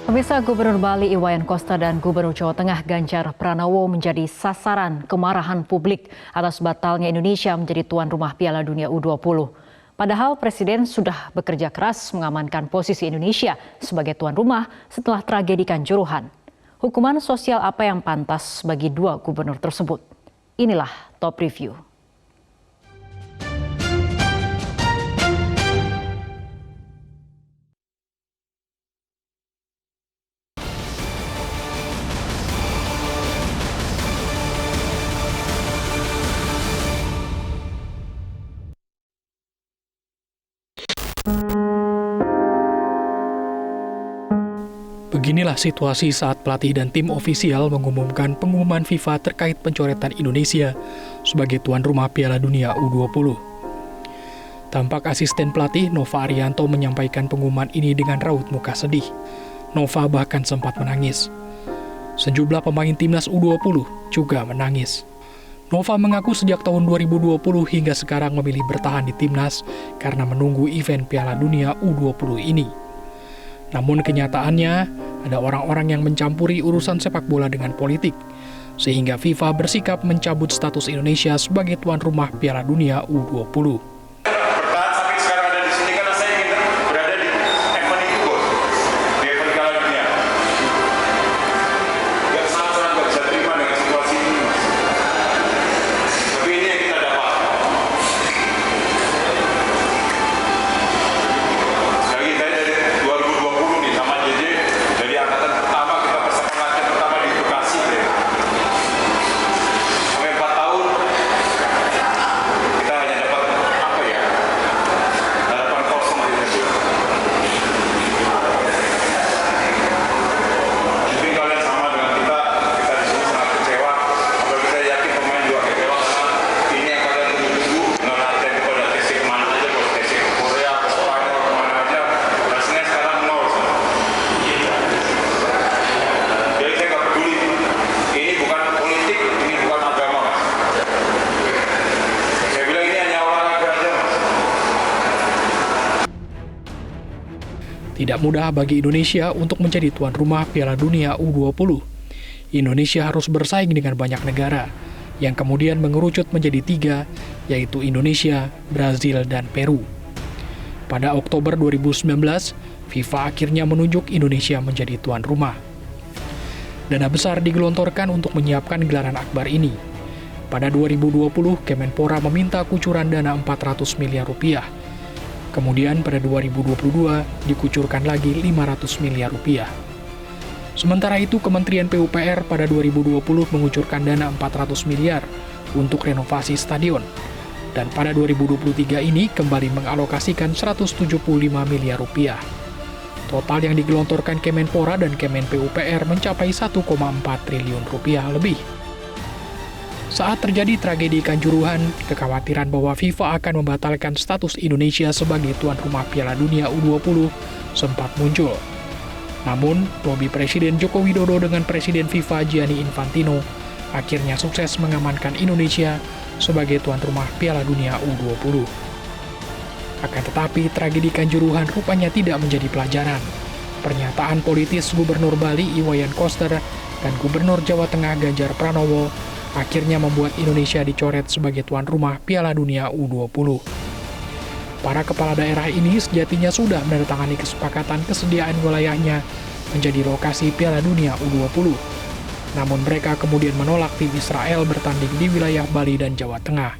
Pemirsa, Gubernur Bali Iwayan Koster dan Gubernur Jawa Tengah Ganjar Pranowo menjadi sasaran kemarahan publik atas batalnya Indonesia menjadi tuan rumah Piala Dunia U20. Padahal Presiden sudah bekerja keras mengamankan posisi Indonesia sebagai tuan rumah setelah tragedi Kanjuruhan. Hukuman sosial apa yang pantas bagi dua gubernur tersebut? Inilah Top Review. Beginilah situasi saat pelatih dan tim ofisial mengumumkan pengumuman FIFA terkait pencoretan Indonesia sebagai tuan rumah Piala Dunia U20. Tampak asisten pelatih Nova Arianto menyampaikan pengumuman ini dengan raut muka sedih. Nova bahkan sempat menangis. Sejumlah pemain timnas U20 juga menangis. Nova mengaku sejak tahun 2020 hingga sekarang memilih bertahan di timnas karena menunggu event Piala Dunia U20 ini. Namun kenyataannya, ada orang-orang yang mencampuri urusan sepak bola dengan politik, sehingga FIFA bersikap mencabut status Indonesia sebagai tuan rumah Piala Dunia U20. Bertahan sampai sekarang ada di sini karena saya ingin berada di event itu, Bos. Di event Piala Dunia. Sangat nggak bisa terima dengan situasi ini, Mas. Tapi ini yang kita dapat. Sekali saya dari 2020 nih sama JJ, dari angkatan pertama kita persiapan latihan pertama di Bekasi, ya. Sampai 4 tahun kita hanya dapat apa ya? Harapan kosong aja sih. Mungkin kalian sama dengan kita di sini sangat kecewa. Apalagi saya yakin pemain juga kecewa karena ini yang kalian tunggu-tunggu. Nggak latihan kepada TC kemana aja, Bos. TC ke Korea, ke Spanyol, kemana aja. Rasanya sekarang nol. Jadi saya nggak peduli. Ini bukan politik, ini bukan agama, Mas. Saya bilang ini hanya olahraga aja, Mas. Tidak mudah bagi Indonesia untuk menjadi tuan rumah Piala Dunia U20. Indonesia harus bersaing dengan banyak negara, yang kemudian mengerucut menjadi 3, yaitu Indonesia, Brazil, dan Peru. Pada Oktober 2019, FIFA akhirnya menunjuk Indonesia menjadi tuan rumah. Dana besar digelontorkan untuk menyiapkan gelaran akbar ini. Pada 2020, Kemenpora meminta kucuran dana 400 miliar rupiah. Kemudian pada 2022 dikucurkan lagi 500 miliar rupiah. Sementara itu Kementerian PUPR pada 2020 mengucurkan dana 400 miliar untuk renovasi stadion. Dan pada 2023 ini kembali mengalokasikan 175 miliar rupiah. Total yang digelontorkan Kemenpora dan Kemen PUPR mencapai 1,4 triliun rupiah lebih. Saat terjadi tragedi Kanjuruhan, kekhawatiran bahwa FIFA akan membatalkan status Indonesia sebagai tuan rumah Piala Dunia U20 sempat muncul. Namun, lobi Presiden Joko Widodo dengan Presiden FIFA Gianni Infantino akhirnya sukses mengamankan Indonesia sebagai tuan rumah Piala Dunia U20. Akan tetapi, tragedi Kanjuruhan rupanya tidak menjadi pelajaran. Pernyataan politis Gubernur Bali Iwayan Koster dan Gubernur Jawa Tengah Ganjar Pranowo akhirnya membuat Indonesia dicoret sebagai tuan rumah Piala Dunia U20. Para kepala daerah ini sejatinya sudah menandatangani kesepakatan kesediaan wilayahnya menjadi lokasi Piala Dunia U20. Namun mereka kemudian menolak tim Israel bertanding di wilayah Bali dan Jawa Tengah.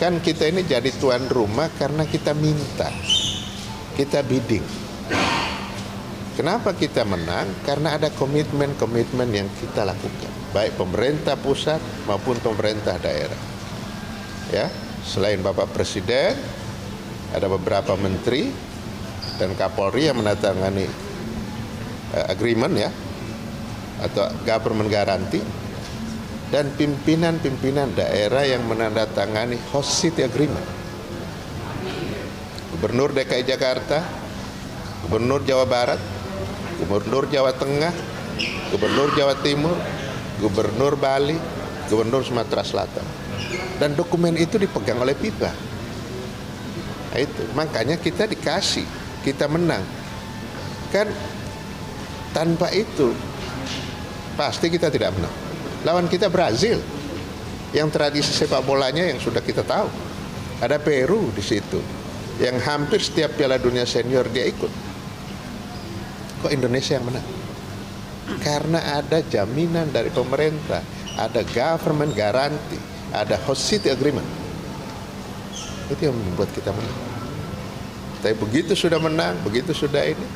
Kan kita ini jadi tuan rumah karena kita minta, kita bidding. Kenapa kita menang? Karena ada komitmen-komitmen yang kita lakukan, baik pemerintah pusat maupun pemerintah daerah. Ya, selain Bapak Presiden, ada beberapa menteri dan Kapolri yang menandatangani agreement ya, atau government guarantee, dan pimpinan-pimpinan daerah yang menandatangani host city agreement. Gubernur DKI Jakarta, Gubernur Jawa Barat, Gubernur Jawa Tengah, Gubernur Jawa Timur, Gubernur Bali, Gubernur Sumatera Selatan. Dan dokumen itu dipegang oleh FIFA. Nah, itu makanya kita dikasih, kita menang. Kan Tanpa itu, pasti kita tidak menang. Lawan kita Brazil, yang tradisi sepak bolanya yang sudah kita tahu. Ada Peru di situ, yang hampir setiap Piala Dunia senior dia ikut. Kok Indonesia yang menang? Karena ada jaminan dari pemerintah, ada government garanti, ada host city agreement. Itu yang membuat kita menang. Tapi begitu sudah menang, begitu sudah ini,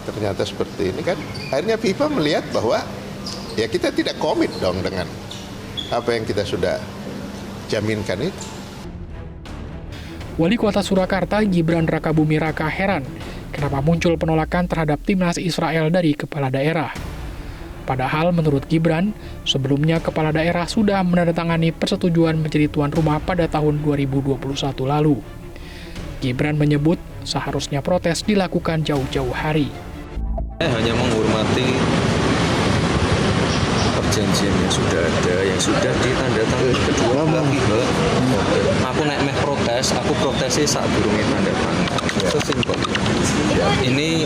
ternyata seperti ini kan. Akhirnya FIFA melihat bahwa ya kita tidak komit dong dengan apa yang kita sudah jaminkan itu. Wali Kota Surakarta Gibran Rakabuming Raka heran kenapa muncul penolakan terhadap timnas Israel dari kepala daerah. Padahal menurut Gibran, sebelumnya kepala daerah sudah menandatangani persetujuan menjadi tuan rumah pada tahun 2021 lalu. Gibran menyebut seharusnya protes dilakukan jauh-jauh hari. Saya hanya menghormati perjanjian yang sudah ada, yang sudah ditandatangani kedua belah pihak. Aku naik meh protes, aku protesnya saat durunge tanda tangan. Sesimpel. Ini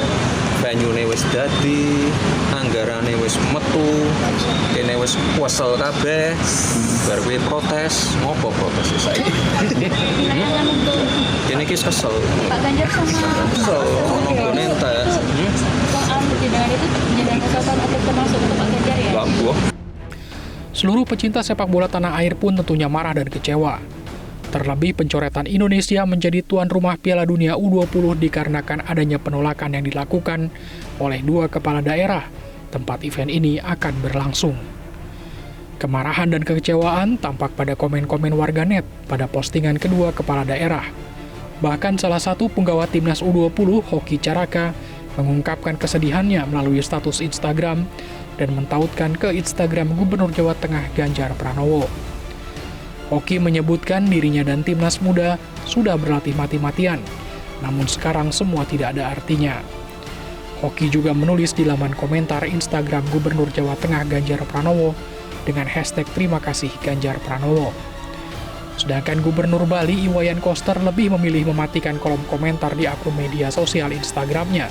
banyune wis dadi, anggarane wis metu, kene wis kuwesel kabeh, bar kowe protes, ngopo protes saiki? Kene iki kesel. Pak Ganjar sama Kesel, nonggone entek. soal perjalanan itu jadi kesalahan atau termasuk untuk Pak Ganjar ya? Lambuh. Seluruh pecinta sepak bola tanah air pun tentunya marah dan kecewa. Terlebih pencoretan Indonesia menjadi tuan rumah Piala Dunia U20 dikarenakan adanya penolakan yang dilakukan oleh dua kepala daerah tempat event ini akan berlangsung. Kemarahan dan kekecewaan tampak pada komen-komen warganet pada postingan kedua kepala daerah. Bahkan salah satu penggawa timnas U20, Hoki Caraka, mengungkapkan kesedihannya melalui status Instagram dan mentautkan ke Instagram Gubernur Jawa Tengah Ganjar Pranowo. Hoki menyebutkan dirinya dan timnas muda sudah berlatih mati-matian, namun sekarang semua tidak ada artinya. Hoki juga menulis di laman komentar Instagram Gubernur Jawa Tengah Ganjar Pranowo dengan hashtag terima kasih Ganjar Pranowo. Sedangkan Gubernur Bali Iwayan Koster lebih memilih mematikan kolom komentar di akun media sosial Instagramnya,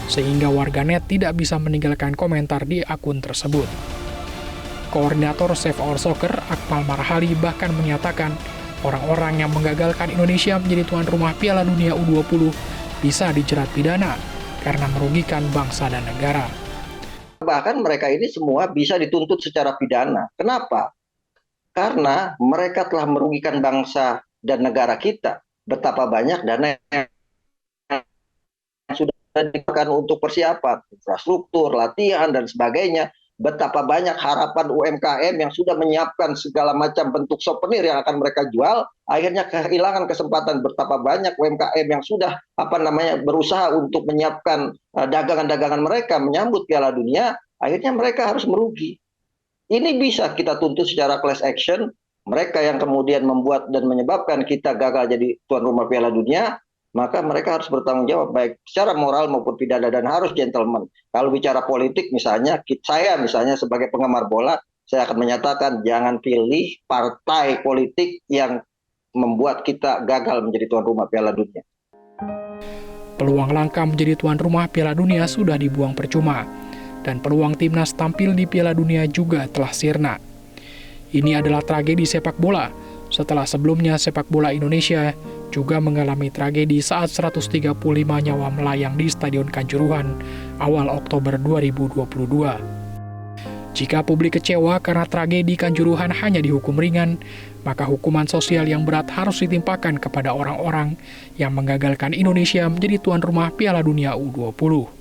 sehingga warganet tidak bisa meninggalkan komentar di akun tersebut. Koordinator Save Our Soccer, Akmal Marhali, bahkan menyatakan orang-orang yang menggagalkan Indonesia menjadi tuan rumah Piala Dunia U20 bisa dijerat pidana karena merugikan bangsa dan negara. Bahkan mereka ini semua bisa dituntut secara pidana. Kenapa? Karena mereka telah merugikan bangsa dan negara kita. Betapa banyak dana yang sudah digunakan untuk persiapan, infrastruktur, latihan, dan sebagainya. Betapa banyak harapan UMKM yang sudah menyiapkan segala macam bentuk souvenir yang akan mereka jual, akhirnya kehilangan kesempatan. Betapa banyak UMKM yang sudah berusaha untuk menyiapkan dagangan-dagangan mereka menyambut Piala Dunia, akhirnya mereka harus merugi. Ini bisa kita tuntut secara class action. Mereka yang kemudian membuat dan menyebabkan kita gagal jadi tuan rumah Piala Dunia, maka mereka harus bertanggung jawab baik secara moral maupun pidana dan harus gentleman. Kalau bicara politik misalnya, saya misalnya sebagai penggemar bola, saya akan menyatakan jangan pilih partai politik yang membuat kita gagal menjadi tuan rumah Piala Dunia. Peluang langka menjadi tuan rumah Piala Dunia sudah dibuang percuma, dan peluang timnas tampil di Piala Dunia juga telah sirna. Ini adalah tragedi sepak bola, setelah sebelumnya sepak bola Indonesia juga mengalami tragedi saat 135 nyawa melayang di Stadion Kanjuruhan awal Oktober 2022. Jika publik kecewa karena tragedi Kanjuruhan hanya dihukum ringan, maka hukuman sosial yang berat harus ditimpakan kepada orang-orang yang menggagalkan Indonesia menjadi tuan rumah Piala Dunia U20.